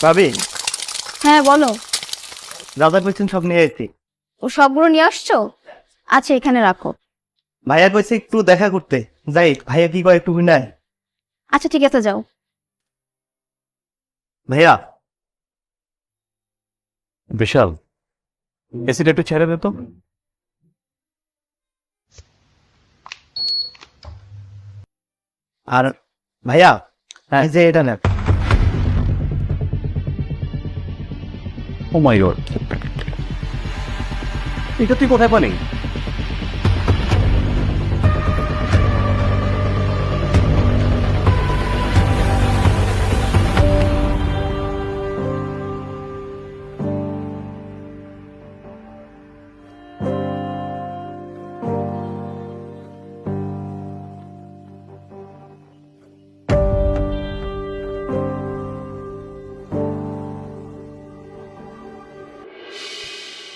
ভাবি, হ্যাঁ বলো। দাদা কইছেন সব নিয়ে এসেছি। ও সবগুলো নিয়ে আসছো? আচ্ছা এখানে রাখো। ভাইয়া কইছে একটু দেখা করতে যাই, ভাইয়া কি কয় একটু নাই? আচ্ছা ঠিক আছে যাও। ভাইয়া বিশাল, এসিটা একটু ছেড়ে দে তো। আর ভাইয়া এই যে এটা নেন। ও মাই গড, এটা তুই কোথায় পালি?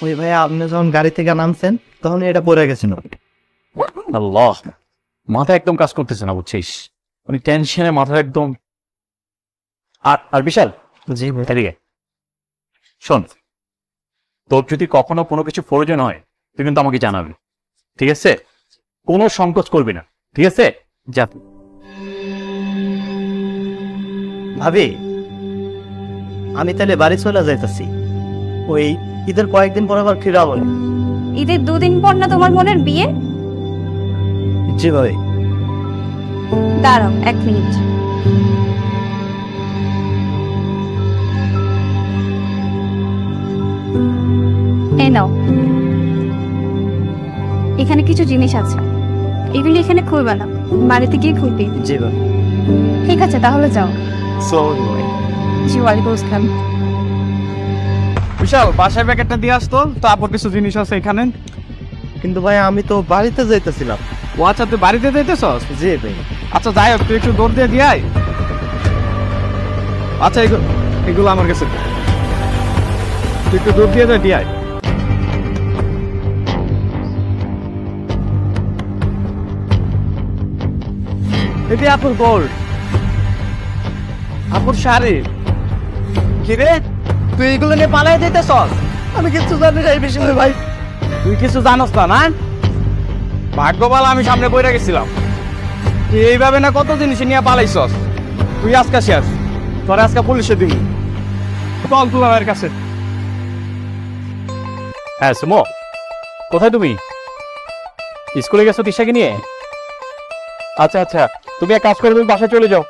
ওই ভাইয়া আপনি যখন গাড়ি থেকে নামছেন তখন এটা পড়ে গেছিল। আল্লাহ, মাথা একদম কাজ করতেছে না বুঝছিস, মানে টেনশনে মাথা একদম। আর বিশাল, জি ভাই। এদিকে শোন, তোর যদি কখনো কোনো কিছু প্রয়োজন হয় তুই কিন্তু আমাকে জানাবি, ঠিক আছে? কোনো সংকোচ করবি না, ঠিক আছে? যা। ভাবি, আমি তাহলে বাড়ি চলে যাইতাছি, ওই ঈদের কয়েকদিন পর আবার ফিরা বলে। ঈদের 2 দিন পর না তোমার বোনের বিয়ে? জি ভাই। দাঁড়াও 1 মিনিট। এই নাও, এখানে কিছু জিনিস আছে, এগুলি এখানে খুলবে না, বাড়িতে গিয়ে খুলবি। জি ভাই। ঠিক আছে তাহলে যাও। জি ওয়ালাইকুম আসসালাম। বিশাল, বাসায় প্যাকেটটা দিয়ে আসতো, তারপর কিছু জিনিস আছে এখানে। কিন্তু ভাই আমি তো বাড়িতে যাইতেছিলাম। ও আচ্ছা, তুই বাড়িতে যাইতেছস? জি ভাই। আচ্ছা যাই হোক, তুই একটু দৌড় দিয়ে দিয়ে আয়। আচ্ছা এগুলো আমার কাছে দে। তুই একটু দৌড় দিয়ে দিয়ে আয়। এটি আপুর গোল্ড, আপুর শাড়ি। কিরে, তুই এগুলো নিয়ে পালাই দিতেছস? আমি কিছু জানি না এই বিষয়ে ভাই। তুই কিছু জানোস না? না, ভাগ্যবাল আমি সামনে বইরা গেছিলাম। তুই এইভাবে না কত জিনিস নিয়ে পালাইছস। তুই আজকে শেষ, তোর আজকে পুলিশে দিবি। চল তুলার কাছে। হ্যাঁ সুমো, কোথায় তুমি? স্কুলে গেছো তিশাকে নিয়ে? আচ্ছা আচ্ছা, তুমি এক কাজ করে তুমি বাসায় চলে যাও,